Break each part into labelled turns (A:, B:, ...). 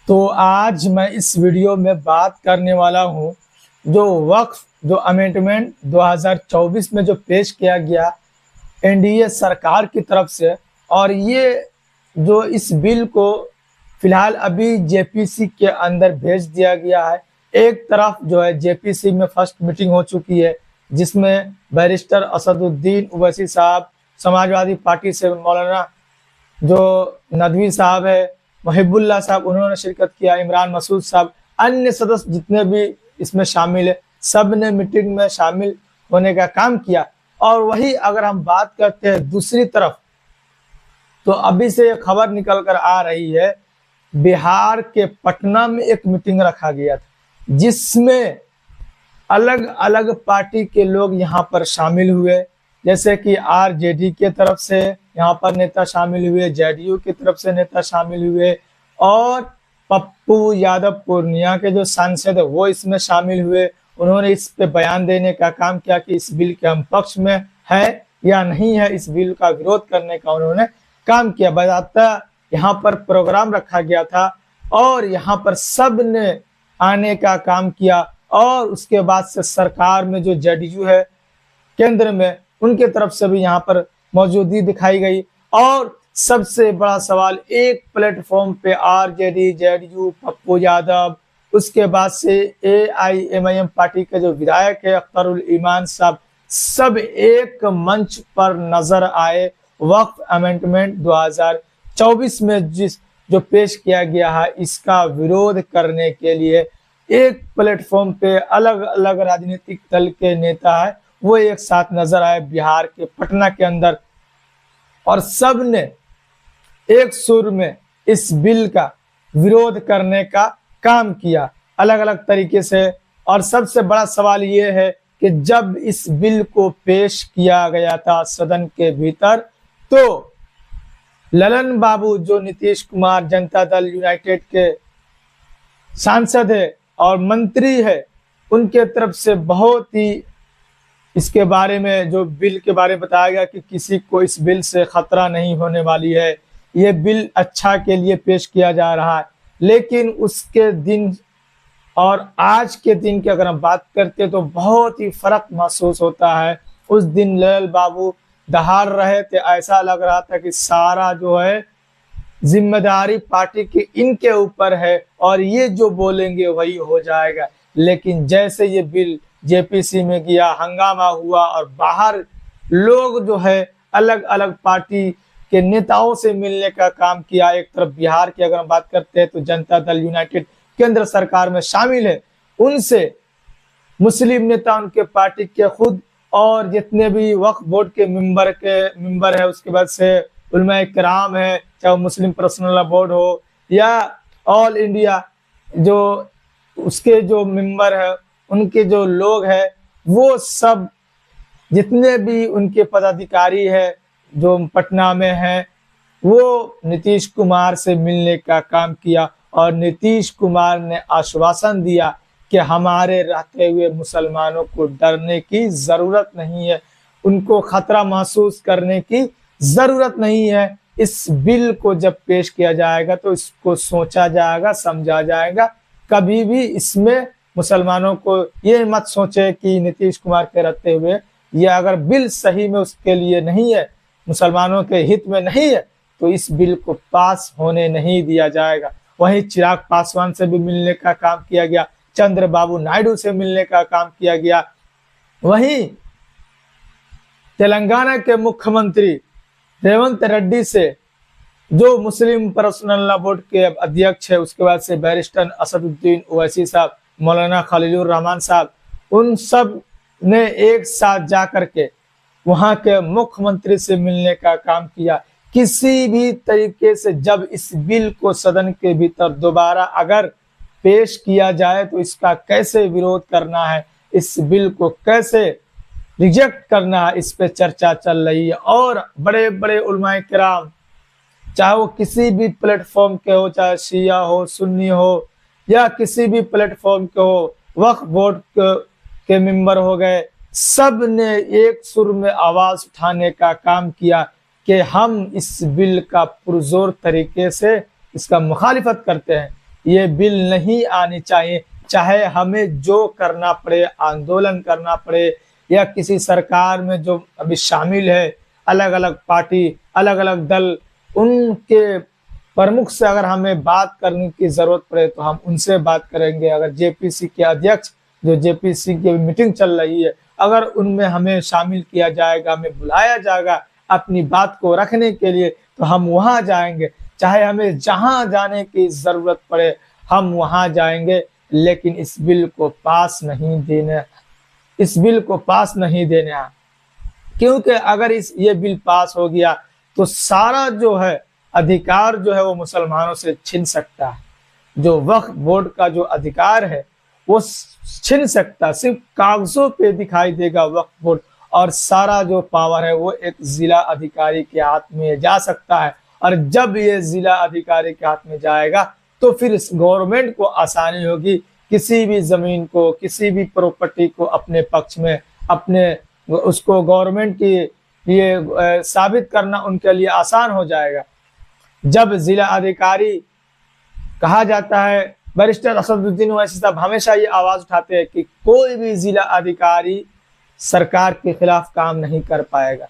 A: तो आज मैं इस वीडियो में बात करने वाला हूं जो वक्फ जो अमेंडमेंट 2024 में जो पेश किया गया एनडीए सरकार की तरफ से। और ये जो इस बिल को फिलहाल अभी जेपीसी के अंदर भेज दिया गया है। एक तरफ जो है जेपीसी में फर्स्ट मीटिंग हो चुकी है जिसमें बैरिस्टर असदुद्दीन ओवैसी साहब, समाजवादी पार्टी से मौलाना जो नदवी साहब है, मुहिबुल्लाह साहब, उन्होंने शिरकत किया, इमरान मसूद साहब, अन्य सदस्य जितने भी इसमें शामिल है सब ने मीटिंग में शामिल होने का काम किया। और वही अगर हम बात करते हैं दूसरी तरफ तो अभी से खबर निकल कर आ रही है बिहार के पटना में एक मीटिंग रखा गया था जिसमें अलग अलग पार्टी के लोग यहाँ पर शामिल हुए। जैसे कि आरजेडी के तरफ से यहाँ पर नेता शामिल हुए, जेडीयू की तरफ से नेता शामिल हुए और पप्पू यादव पूर्णिया के जो सांसद है वो इसमें शामिल हुए। उन्होंने इस पे बयान देने का काम किया कि इस बिल के हम पक्ष में है या नहीं है, इस बिल का विरोध करने का उन्होंने काम किया। बजाता यहाँ पर प्रोग्राम रखा गया था और यहाँ पर सब ने आने का काम किया और उसके बाद से सरकार में जो जेडीयू है केंद्र में उनके तरफ से भी यहाँ पर मौजूदगी दिखाई गई। और सबसे बड़ा सवाल, एक प्लेटफॉर्म पे आरजेडी, जेडीयू, पप्पू यादव, उसके बाद से एआईएमआईएम पार्टी के जो विधायक है अख्तरुल ईमान साहब, सब एक मंच पर नजर आए। वक्फ अमेंडमेंट 2024 में जो पेश किया गया है इसका विरोध करने के लिए एक प्लेटफॉर्म पे अलग अलग राजनीतिक दल के नेता है वो एक साथ नजर आए बिहार के पटना के अंदर और सब ने एक सुर में इस बिल का विरोध करने का काम किया अलग अलग तरीके से। और सबसे बड़ा सवाल ये है कि जब इस बिल को पेश किया गया था सदन के भीतर तो ललन बाबू जो नीतीश कुमार जनता दल यूनाइटेड के सांसद है और मंत्री है उनके तरफ से बहुत ही इसके बारे में जो बिल के बारे में बताया गया कि किसी को इस बिल से खतरा नहीं होने वाली है, ये बिल अच्छा के लिए पेश किया जा रहा है। लेकिन उसके दिन और आज के दिन की अगर हम बात करते तो बहुत ही फर्क महसूस होता है। उस दिन ललन बाबू दहाड़ रहे थे, ऐसा लग रहा था कि सारा जो है जिम्मेदारी पार्टी की इनके ऊपर है और ये जो बोलेंगे वही हो जाएगा। लेकिन जैसे ये बिल जेपीसी में गया, हंगामा हुआ और बाहर लोग जो है अलग अलग पार्टी के नेताओं से मिलने का काम किया। एक तरफ बिहार की अगर हम बात करते हैं तो जनता दल यूनाइटेड केंद्र सरकार में शामिल है, उनसे मुस्लिम नेता, उनके पार्टी के खुद और जितने भी वक्फ बोर्ड के मेंबर है, उसके बाद से उलमा इकराम है, चाहे मुस्लिम पर्सनल बोर्ड हो या ऑल इंडिया जो उसके जो मेंबर है, उनके जो लोग हैं वो सब जितने भी उनके पदाधिकारी है जो पटना में है वो नीतीश कुमार से मिलने का काम किया। और नीतीश कुमार ने आश्वासन दिया कि हमारे रहते हुए मुसलमानों को डरने की जरूरत नहीं है, उनको खतरा महसूस करने की जरूरत नहीं है। इस बिल को जब पेश किया जाएगा तो इसको सोचा जाएगा, समझा जाएगा। कभी भी इसमें मुसलमानों को ये मत सोचे कि नीतीश कुमार के रहते हुए ये अगर बिल सही में उसके लिए नहीं है, मुसलमानों के हित में नहीं है तो इस बिल को पास होने नहीं दिया जाएगा। वहीं चिराग पासवान से भी मिलने का काम किया गया, चंद्रबाबू नायडू से मिलने का काम किया गया। वहीं तेलंगाना के मुख्यमंत्री रेवंत रेड्डी से जो मुस्लिम पर्सनल लॉ बोर्ड के अध्यक्ष है, उसके बाद से बैरिस्टर असदुद्दीन ओवैसी साहब, मौलाना खलीलुर रहमान साहब, उन सब ने एक साथ जाकर के वहां के मुख्यमंत्री से मिलने का काम किया। किसी भी तरीके से जब इस बिल को सदन के भीतर दोबारा अगर पेश किया जाए तो इसका कैसे विरोध करना है, इस बिल को कैसे रिजेक्ट करना है, इस पे चर्चा चल रही है। और बड़े बड़े उलमाए किराम चाहे वो किसी भी प्लेटफॉर्म के हो, चाहे शिया हो, सुन्नी हो या किसी भी प्लेटफॉर्म के हो, वक्फ बोर्ड के मेंबर हो गए, सब ने एक सुर में आवाज उठाने का काम किया कि हम इस बिल का पुरजोर तरीके से इसका मुखालिफत करते हैं। ये बिल नहीं आनी चाहिए, चाहे हमें जो करना पड़े, आंदोलन करना पड़े, या किसी सरकार में जो अभी शामिल है, अलग अलग पार्टी, अलग अलग दल, उनके प्रमुख से अगर हमें बात करने की जरूरत पड़े तो हम उनसे बात करेंगे। अगर जेपीसी के अध्यक्ष, जो जेपीसी की मीटिंग चल रही है, अगर उनमें हमें शामिल किया जाएगा, हमें बुलाया जाएगा अपनी बात को रखने के लिए, तो हम वहां जाएंगे। चाहे हमें जहां जाने की जरूरत पड़े हम वहां जाएंगे, लेकिन इस बिल को पास नहीं देने, इस बिल को पास नहीं देने। क्योंकि अगर ये बिल पास हो गया तो सारा जो है अधिकार जो है वो मुसलमानों से छीन सकता है। जो वक्फ बोर्ड का जो अधिकार है वो छीन सकता, सिर्फ कागजों पे दिखाई देगा वक्फ बोर्ड, और सारा जो पावर है वो एक जिला अधिकारी के हाथ में जा सकता है। और जब ये जिला अधिकारी के हाथ में जाएगा तो फिर गवर्नमेंट को आसानी होगी किसी भी जमीन को, किसी भी प्रॉपर्टी को अपने पक्ष में, अपने उसको गवर्नमेंट की ये साबित करना उनके लिए आसान हो जाएगा। जब जिला अधिकारी कहा जाता है, बैरिस्टर असदुद्दीन ओवैसी साहब हमेशा ये आवाज उठाते हैं कि कोई भी जिला अधिकारी सरकार के खिलाफ काम नहीं कर पाएगा।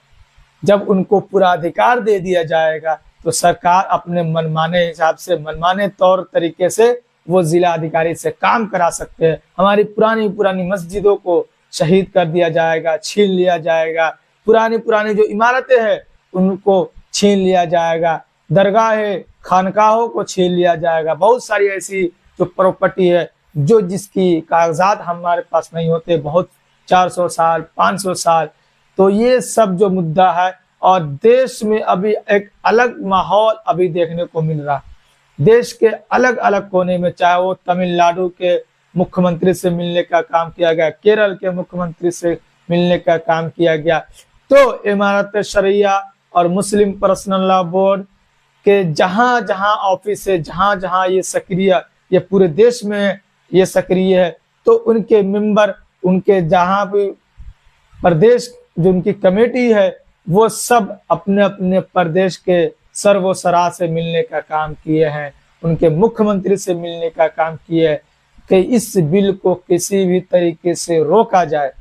A: जब उनको पूरा अधिकार दे दिया जाएगा तो सरकार अपने मनमाने हिसाब से, मनमाने तौर तरीके से वो जिला अधिकारी से काम करा सकते हैं। हमारी पुरानी पुरानी मस्जिदों को शहीद कर दिया जाएगा, छीन लिया जाएगा, पुरानी पुरानी जो इमारतें हैं उनको छीन लिया जाएगा, दरगाहें, खानकाहों को छीन लिया जाएगा। बहुत सारी ऐसी जो प्रॉपर्टी है जो जिसकी कागजात हमारे पास नहीं होते, बहुत 400 साल, 500 साल। तो ये सब जो मुद्दा है, और देश में अभी एक अलग माहौल अभी देखने को मिल रहा है। देश के अलग अलग कोने में, चाहे वो तमिलनाडु के मुख्यमंत्री से मिलने का काम किया गया, केरल के मुख्यमंत्री से मिलने का काम किया गया, तो इमारत शरिया और मुस्लिम पर्सनल लॉ बोर्ड के जहां जहां ऑफिस है, जहां जहां ये सक्रिय, ये पूरे देश में ये सक्रिय है, तो उनके मेंबर, उनके जहां भी प्रदेश जो उनकी कमेटी है, वो सब अपने अपने प्रदेश के सर्वोसरा से मिलने का काम किए हैं, उनके मुख्यमंत्री से मिलने का काम किए हैं कि इस बिल को किसी भी तरीके से रोका जाए,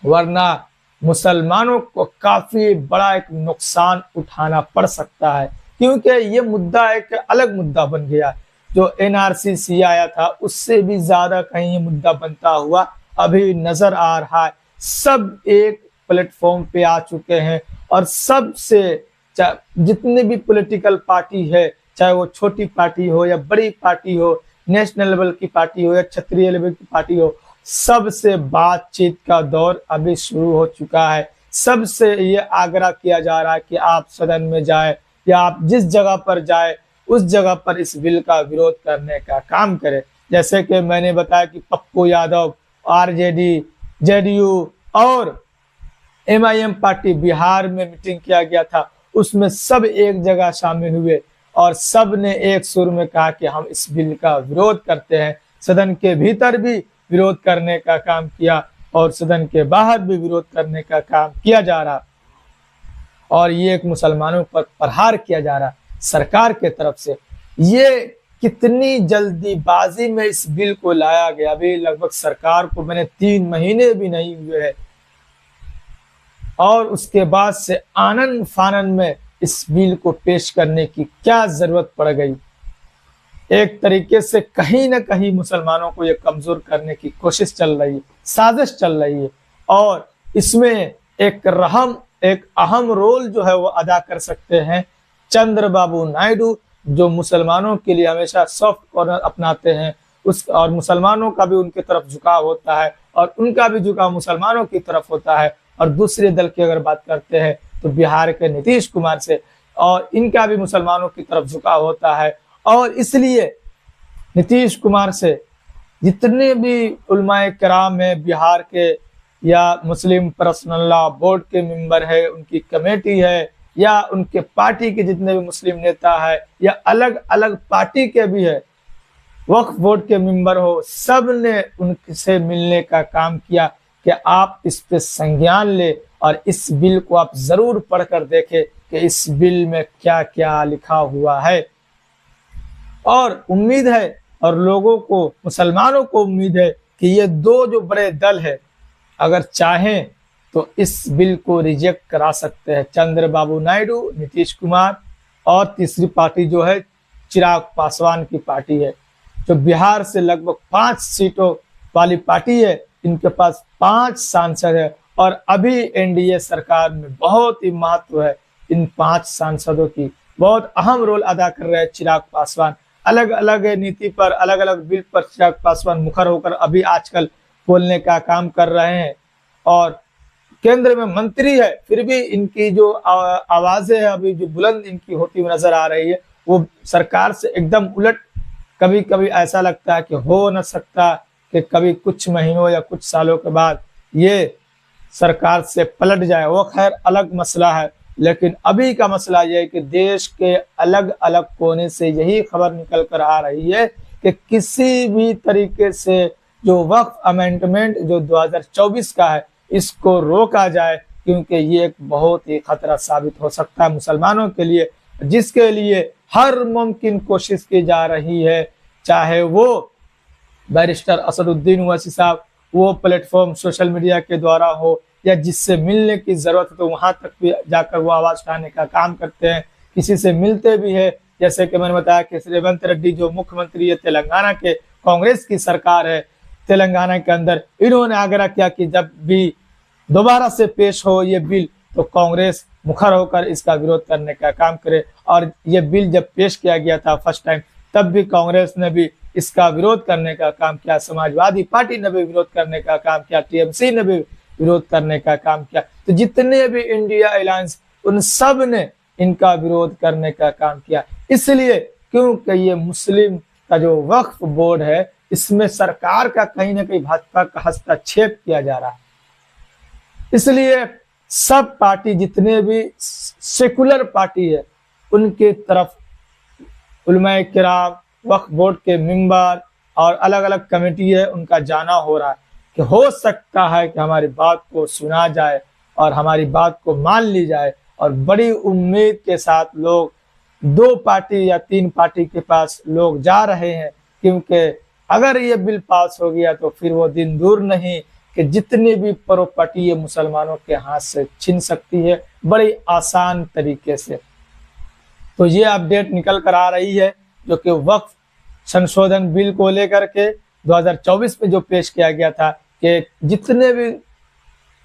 A: वरना मुसलमानों को काफी बड़ा एक नुकसान उठाना पड़ सकता है। क्योंकि ये मुद्दा एक अलग मुद्दा बन गया। जो एनआरसी आया था उससे भी ज्यादा कहीं ये मुद्दा बनता हुआ अभी नजर आ रहा है। सब एक प्लेटफॉर्म पे आ चुके हैं, और सबसे जितने भी पॉलिटिकल पार्टी है, चाहे वो छोटी पार्टी हो या बड़ी पार्टी हो, नेशनल लेवल की पार्टी हो या क्षेत्रीय लेवल की पार्टी हो, सबसे बातचीत का दौर अभी शुरू हो चुका है। सबसे ये आग्रह किया जा रहा है कि आप सदन में जाए, या आप जिस जगह पर जाए उस जगह पर इस बिल का विरोध करने का काम करें। जैसे कि मैंने बताया कि पप्पू यादव, आरजेडी, जेडीयू और एमआईएम पार्टी बिहार में मीटिंग किया गया था, उसमें सब एक जगह शामिल हुए और सब ने एक सुर में कहा कि हम इस बिल का विरोध करते हैं। सदन के भीतर भी विरोध करने का काम किया और सदन के बाहर भी विरोध करने का काम किया जा रहा, और ये एक मुसलमानों पर प्रहार किया जा रहा सरकार के तरफ से। ये कितनी जल्दीबाजी में इस बिल को लाया गया। अभी लगभग सरकार को मैंने 3 महीने भी नहीं हुए हैं, और उसके बाद से आनन फानन में इस बिल को पेश करने की क्या जरूरत पड़ गई। एक तरीके से कहीं ना कहीं मुसलमानों को ये कमजोर करने की कोशिश चल रही है, साजिश चल रही है, और इसमें एक अहम रोल जो है वो अदा कर सकते हैं चंद्रबाबू नायडू, जो मुसलमानों के लिए हमेशा सॉफ्ट कॉर्नर अपनाते हैं, और मुसलमानों का भी उनके तरफ झुकाव होता है और उनका भी झुकाव मुसलमानों की तरफ होता है। और दूसरे दल की अगर बात करते हैं तो बिहार के नीतीश कुमार से, और इनका भी मुसलमानों की तरफ झुकाव होता है, और इसलिए नीतीश कुमार से जितने भी उलमाए कराम है बिहार के, या मुस्लिम पर्सनल लॉ बोर्ड के मेंबर है, उनकी कमेटी है, या उनके पार्टी के जितने भी मुस्लिम नेता है, या अलग अलग पार्टी के भी है, वक्फ बोर्ड के मेंबर हो, सब ने उनसे मिलने का काम किया कि आप इस पे संज्ञान ले और इस बिल को आप जरूर पढ़कर देखें कि इस बिल में क्या क्या लिखा हुआ है। और उम्मीद है और लोगों को, मुसलमानों को उम्मीद है कि ये दो जो बड़े दल है अगर चाहें तो इस बिल को रिजेक्ट करा सकते हैं। चंद्रबाबू नायडू, नीतीश कुमार और तीसरी पार्टी जो है चिराग पासवान की पार्टी है, जो बिहार से लगभग 5 सीटों वाली पार्टी है। इनके पास 5 सांसद है और अभी एनडीए सरकार में बहुत ही महत्व है इन 5 सांसदों की। बहुत अहम रोल अदा कर रहे हैं चिराग पासवान। अलग अलग नीति पर, अलग अलग बिल पर चिराग पासवान मुखर होकर अभी आजकल बोलने का काम कर रहे हैं और केंद्र में मंत्री है, फिर भी इनकी जो आवाजें है अभी जो बुलंद इनकी होती हुई नजर आ रही है, वो सरकार से एकदम उलट। कभी कभी ऐसा लगता है कि हो न सकता कि कभी कुछ महीनों या कुछ सालों के बाद ये सरकार से पलट जाए, वो खैर अलग मसला है। लेकिन अभी का मसला यह है कि देश के अलग अलग कोने से यही खबर निकल कर आ रही है कि किसी भी तरीके से जो वक्फ अमेंडमेंट जो 2024 का है इसको रोका जाए, क्योंकि ये एक बहुत ही खतरा साबित हो सकता है मुसलमानों के लिए, जिसके लिए हर मुमकिन कोशिश की जा रही है। चाहे वो बैरिस्टर असदुद्दीन ओवैसी साहब वो प्लेटफॉर्म सोशल मीडिया के द्वारा हो या जिससे मिलने की जरूरत है तो वहां तक भी जाकर वो आवाज उठाने का काम करते हैं, किसी से मिलते भी है। जैसे कि मैंने बताया कि रेवंत रेड्डी जो मुख्यमंत्री है तेलंगाना के, कांग्रेस की सरकार है तेलंगाना के अंदर, इन्होंने आग्रह किया कि जब भी दोबारा से पेश हो ये बिल तो कांग्रेस मुखर होकर इसका विरोध करने का काम करे। और ये बिल जब पेश किया गया था फर्स्ट टाइम, तब भी कांग्रेस ने भी इसका विरोध करने का काम किया, समाजवादी पार्टी ने भी विरोध करने का काम किया, टीएमसी ने भी विरोध करने का काम किया। तो जितने भी इंडिया अलायंस उन सब ने इनका विरोध करने का काम किया, इसलिए क्योंकि ये मुस्लिम का जो वक्फ बोर्ड है इसमें सरकार का कहीं ना कहीं भाजपा का हस्तक्षेप किया जा रहा है। इसलिए सब पार्टी, जितने भी सेकुलर पार्टी है उनके तरफ उलमाए किराम, वक्फ बोर्ड के मेंबर और अलग अलग कमेटी है उनका जाना हो रहा है कि हो सकता है कि हमारी बात को सुना जाए और हमारी बात को मान ली जाए। और बड़ी उम्मीद के साथ लोग 2 पार्टी या 3 पार्टी के पास लोग जा रहे हैं, क्योंकि अगर ये बिल पास हो गया तो फिर वो दिन दूर नहीं कि जितनी भी प्रॉपर्टी ये मुसलमानों के हाथ से छीन सकती है बड़ी आसान तरीके से। तो ये अपडेट निकल कर आ रही है जो कि वक्फ संशोधन बिल को लेकर के 2024 में जो पेश किया गया था कि जितने भी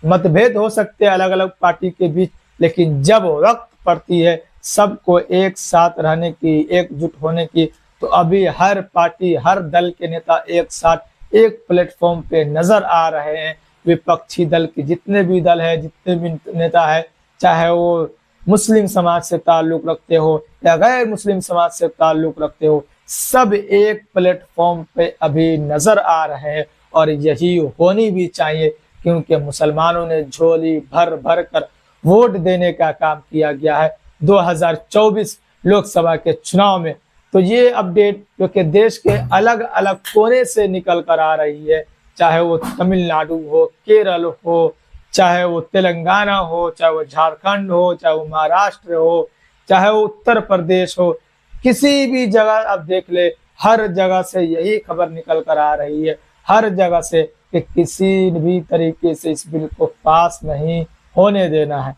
A: मतभेद हो सकते हैं अलग अलग पार्टी के बीच, लेकिन जब वक्त पड़ती है सबको एक साथ रहने की, एकजुट होने की, तो अभी हर पार्टी, हर दल के नेता एक साथ एक प्लेटफॉर्म पे नजर आ रहे हैं। विपक्षी दल के जितने भी दल है, जितने भी नेता है, चाहे वो मुस्लिम समाज से ताल्लुक रखते हो या गैर मुस्लिम समाज से ताल्लुक रखते हो, सब एक प्लेटफॉर्म पे अभी नजर आ रहे हैं। और यही होनी भी चाहिए, क्योंकि मुसलमानों ने झोली भर भर कर वोट देने का काम किया गया है 2024 लोकसभा के चुनाव में। तो ये अपडेट जो कि देश के अलग अलग कोने से निकल कर आ रही है, चाहे वो तमिलनाडु हो, केरल हो, चाहे वो तेलंगाना हो, चाहे वो झारखंड हो, चाहे वो महाराष्ट्र हो, चाहे वो उत्तर प्रदेश हो, किसी भी जगह आप देख ले, हर जगह से यही खबर निकल कर आ रही है, हर जगह से, कि किसी भी तरीके से इस बिल को पास नहीं होने देना है।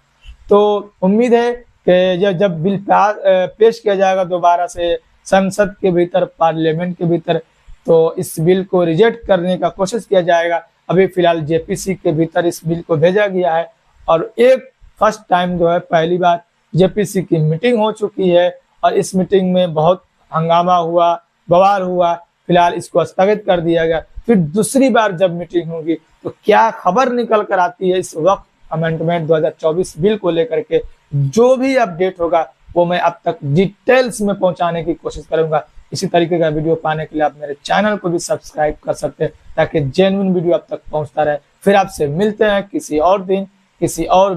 A: तो उम्मीद है कि जब बिल पेश किया जाएगा दोबारा से संसद के भीतर, पार्लियामेंट के भीतर, तो इस बिल को रिजेक्ट करने का कोशिश किया जाएगा। अभी फिलहाल जेपीसी के भीतर इस बिल को भेजा गया है और एक फर्स्ट टाइम जो है पहली बार जेपीसी की मीटिंग हो चुकी है और इस मीटिंग में बहुत हंगामा हुआ, बवाल हुआ, फिलहाल इसको स्थगित कर दिया गया। फिर दूसरी बार जब मीटिंग होगी तो क्या खबर निकल कर आती है इस वक्त अमेंडमेंट 2024 बिल को लेकर के, जो भी अपडेट होगा वो मैं अब तक डिटेल्स में पहुंचाने की कोशिश करूंगा। इसी तरीके का वीडियो पाने के लिए आप मेरे चैनल को भी सब्सक्राइब कर सकते हैं ताकि जेन्युइन वीडियो अब तक पहुंचता रहे। फिर आपसे मिलते हैं किसी और दिन, किसी और